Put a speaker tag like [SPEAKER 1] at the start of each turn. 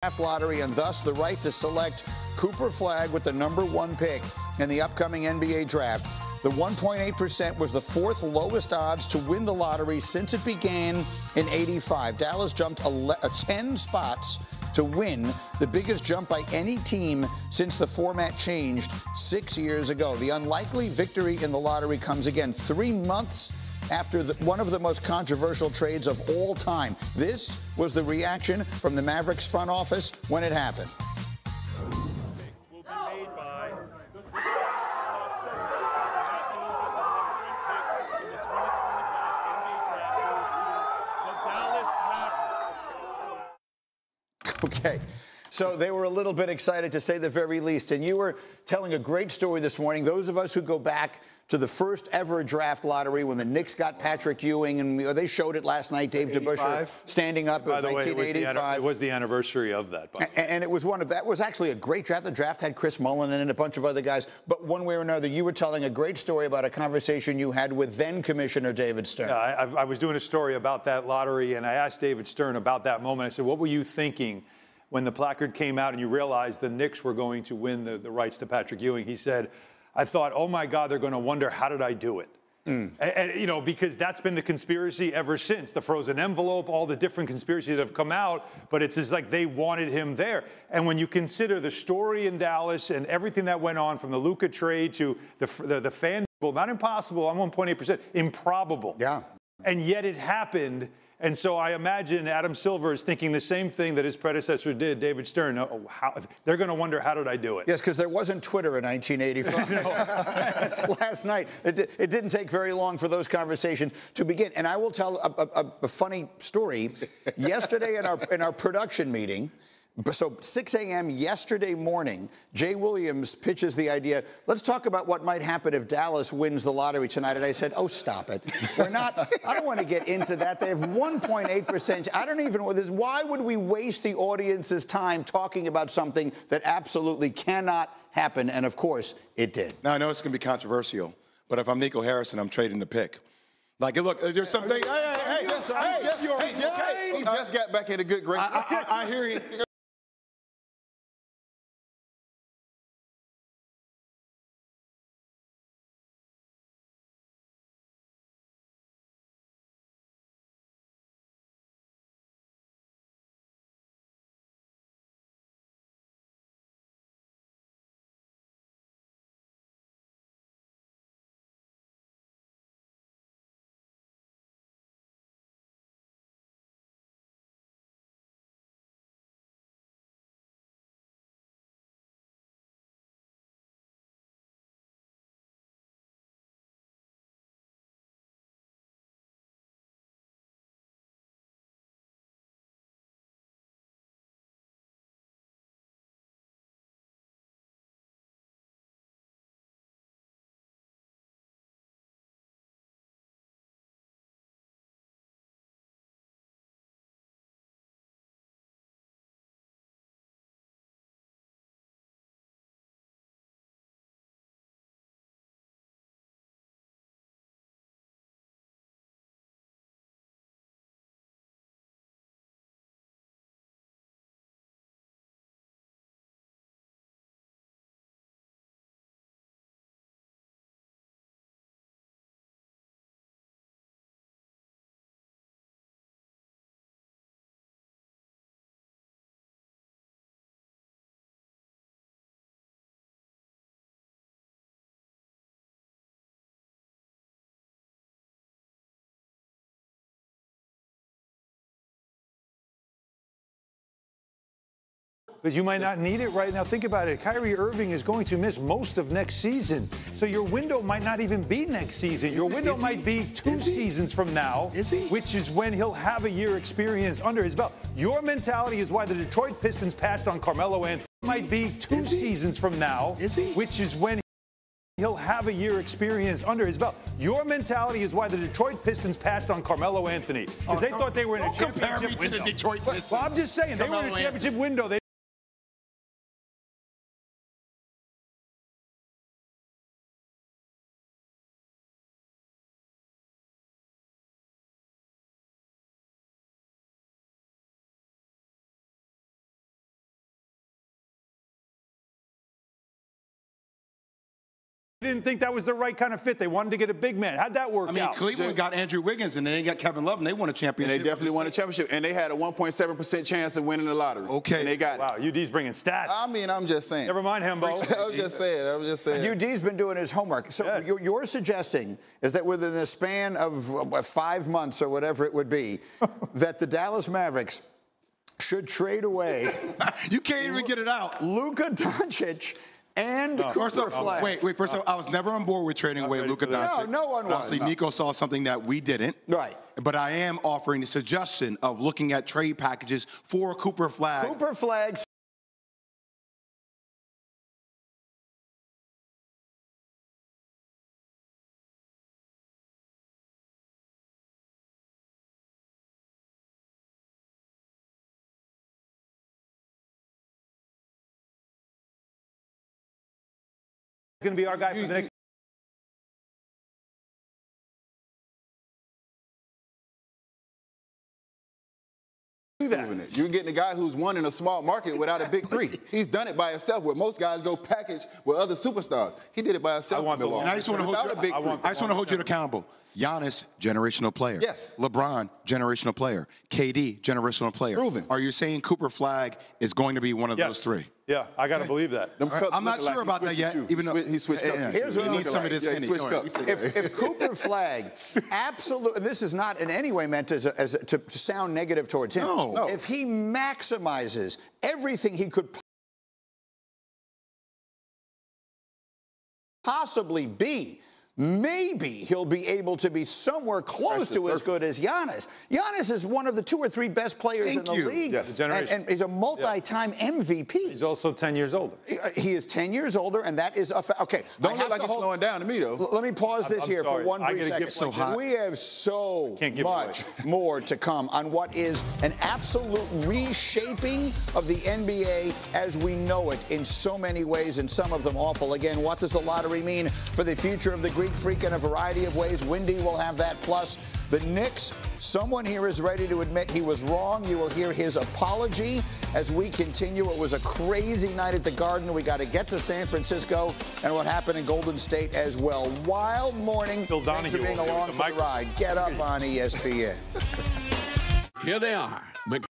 [SPEAKER 1] Draft lottery and thus the right to select Cooper Flagg with the #1 pick in the upcoming NBA draft. The 1.8% was the fourth lowest odds to win the lottery since it began in '85. Dallas jumped 10 spots to win, the biggest jump by any team since the format changed 6 years ago. The unlikely victory in the lottery comes again 3 months after one of the most controversial trades of all time. This was the reaction from the Mavericks front office when it happened.
[SPEAKER 2] Will be made by
[SPEAKER 1] Okay. So they were a little bit excited, to say the very least. And you were telling a great story this morning. Those of us who go back to the first ever draft lottery when the Knicks got Patrick Ewing, and they showed it last night, Dave DeBusschere standing up in 1985.
[SPEAKER 3] It was the anniversary of that.
[SPEAKER 1] And it was that was actually a great draft. The draft had Chris Mullin and a bunch of other guys. But one way or another, you were telling a great story about a conversation you had with then Commissioner David Stern.
[SPEAKER 3] Yeah, I was doing a story about that lottery, and I asked David Stern about that moment. I said, what were you thinking when the placard came out and you realized the Knicks were going to win the rights to Patrick Ewing? He said, I thought, oh, my God, they're going to wonder, how did I do it? And, because that's been the conspiracy ever since. The frozen envelope, all the different conspiracies that have come out, but it's just like they wanted him there. And when you consider the story in Dallas and everything that went on, from the Luka trade to the fan, not impossible on 1.8%, improbable.
[SPEAKER 1] Yeah.
[SPEAKER 3] And yet it happened. And so I imagine Adam Silver is thinking the same thing that his predecessor did, David Stern. They're going to wonder, how did I do it?
[SPEAKER 1] Yes, because there wasn't Twitter in 1985. Last night, it didn't take very long for those conversations to begin. And I will tell a funny story. Yesterday in our production meeting, so 6 a.m. yesterday morning, Jay Williams pitches the idea, let's talk about what might happen if Dallas wins the lottery tonight. And I said, oh, stop it. We're not, I don't want to get into that. They have 1.8%. I don't even know this. Why would we waste the audience's time talking about something that absolutely cannot happen? And of course, it did.
[SPEAKER 4] Now, I know it's going to be controversial, but if I'm Nico Harrison, I'm trading the pick. Like, look, there's something. He just got back in a good grace. I hear you.
[SPEAKER 3] But you might not need it right now. Think about it. Kyrie Irving is going to miss most of next season. So your window might not even be next season. Your window might be 2 seasons from now, which is when he'll have a year experience under his belt. Your mentality is why the Detroit Pistons passed on Carmelo Anthony. Might be 2 seasons from now, which is when he'll have a year experience under his belt. Your mentality is why the Detroit Pistons passed on Carmelo Anthony, because they thought they were in a championship window. The Detroit Pistons. Well, I'm just saying, they were in a championship window. didn't think that was the right kind of fit. They wanted to get a big man. How'd that work
[SPEAKER 4] I mean,
[SPEAKER 3] out?
[SPEAKER 4] Cleveland got Andrew Wiggins, and then they got Kevin Love, and they won a
[SPEAKER 5] And
[SPEAKER 4] championship.
[SPEAKER 5] they definitely won a championship, and they had a 1.7% chance of winning the lottery.
[SPEAKER 4] Okay.
[SPEAKER 5] And they got
[SPEAKER 3] Wow,
[SPEAKER 5] it.
[SPEAKER 3] UD's bringing stats.
[SPEAKER 5] I mean, I'm just saying.
[SPEAKER 3] Never mind, Hembo.
[SPEAKER 5] I'm just saying.
[SPEAKER 1] UD's been doing his homework. So
[SPEAKER 3] Yes.
[SPEAKER 1] you're suggesting is that within the span of 5 months or whatever it would be, that the Dallas Mavericks should trade away
[SPEAKER 4] You can't even get it out.
[SPEAKER 1] Luka Doncic and
[SPEAKER 4] First
[SPEAKER 1] Cooper
[SPEAKER 4] off,
[SPEAKER 1] Flag.
[SPEAKER 4] wait. First off, I was never on board with trading away
[SPEAKER 3] ready
[SPEAKER 4] Luka
[SPEAKER 3] for that.
[SPEAKER 4] Doncic.
[SPEAKER 1] No one was.
[SPEAKER 4] Obviously, Nico saw something that we didn't.
[SPEAKER 1] Right.
[SPEAKER 4] But I am offering the suggestion of looking at trade packages for Cooper Flag.
[SPEAKER 1] Cooper Flag.
[SPEAKER 3] Going to be our guy for the next.
[SPEAKER 5] Proving it. You're getting a guy who's won in a small market without a big three. He's done it by himself, where most guys go package with other superstars. He did it by himself.
[SPEAKER 3] I want the
[SPEAKER 5] in Milwaukee.
[SPEAKER 4] And I just want to hold
[SPEAKER 5] Without
[SPEAKER 4] you,
[SPEAKER 5] a big
[SPEAKER 3] I
[SPEAKER 5] three.
[SPEAKER 3] want
[SPEAKER 4] I just want to hold you accountable. Giannis, generational player.
[SPEAKER 5] Yes.
[SPEAKER 4] LeBron, generational player. KD, generational player.
[SPEAKER 5] Proven.
[SPEAKER 4] Are you saying Cooper Flag is going to be one of
[SPEAKER 3] Yes.
[SPEAKER 4] those three?
[SPEAKER 3] Yeah, I got to believe that.
[SPEAKER 5] Them cups
[SPEAKER 4] I'm not
[SPEAKER 5] looking
[SPEAKER 4] sure
[SPEAKER 5] like
[SPEAKER 4] about
[SPEAKER 5] he
[SPEAKER 4] that
[SPEAKER 5] switched
[SPEAKER 4] yet,
[SPEAKER 5] with you.
[SPEAKER 4] even though-
[SPEAKER 5] He switched
[SPEAKER 4] Yeah,
[SPEAKER 5] cups.
[SPEAKER 4] yeah.
[SPEAKER 5] with you.
[SPEAKER 1] Here's what
[SPEAKER 5] He
[SPEAKER 1] I'm
[SPEAKER 5] need
[SPEAKER 1] looking
[SPEAKER 5] some of
[SPEAKER 1] like.
[SPEAKER 5] this
[SPEAKER 4] Yeah, he
[SPEAKER 5] Henny.
[SPEAKER 4] switched
[SPEAKER 5] Go ahead.
[SPEAKER 4] cups.
[SPEAKER 5] You say that.
[SPEAKER 1] If Cooper Flag, absolutely, this is not in any way meant to sound negative towards him.
[SPEAKER 4] No.
[SPEAKER 1] If he maximizes everything he could possibly be, maybe he'll be able to be somewhere close
[SPEAKER 5] the
[SPEAKER 1] to as
[SPEAKER 5] surface.
[SPEAKER 1] good as Giannis. Giannis is one of the 2 or 3 best players
[SPEAKER 4] Thank
[SPEAKER 1] in the
[SPEAKER 4] you.
[SPEAKER 1] league.
[SPEAKER 5] Yes.
[SPEAKER 3] The generation.
[SPEAKER 1] And he's a multi-time MVP.
[SPEAKER 3] He's also 10 years older.
[SPEAKER 1] He is 10 years older, and that is a fact. Okay,
[SPEAKER 5] Don't
[SPEAKER 1] I
[SPEAKER 5] look
[SPEAKER 1] have
[SPEAKER 5] like
[SPEAKER 1] to
[SPEAKER 5] he's
[SPEAKER 1] hold-
[SPEAKER 5] slowing down to me, though.
[SPEAKER 1] Let me pause this
[SPEAKER 3] I'm
[SPEAKER 1] here
[SPEAKER 3] sorry.
[SPEAKER 1] for one
[SPEAKER 3] I
[SPEAKER 1] brief
[SPEAKER 3] get a
[SPEAKER 1] second.
[SPEAKER 3] gift so hot.
[SPEAKER 1] We have so
[SPEAKER 3] Can't give it
[SPEAKER 1] much
[SPEAKER 3] away.
[SPEAKER 1] more to come on what is an absolute reshaping of the NBA as we know it in so many ways, and some of them awful. Again, what does the lottery mean for the future of the Greek Freak in a variety of ways? Wendy will have that. Plus, the Knicks, someone here is ready to admit he was wrong. You will hear his apology as we continue. It was a crazy night at the Garden. We got to get to San Francisco and what happened in Golden State as well. Wild morning.
[SPEAKER 3] Bill
[SPEAKER 1] Thanks for
[SPEAKER 3] Donahue
[SPEAKER 1] being
[SPEAKER 3] over there
[SPEAKER 1] along
[SPEAKER 3] with
[SPEAKER 1] for
[SPEAKER 3] the
[SPEAKER 1] the ride. Get up on ESPN.
[SPEAKER 6] Here they are.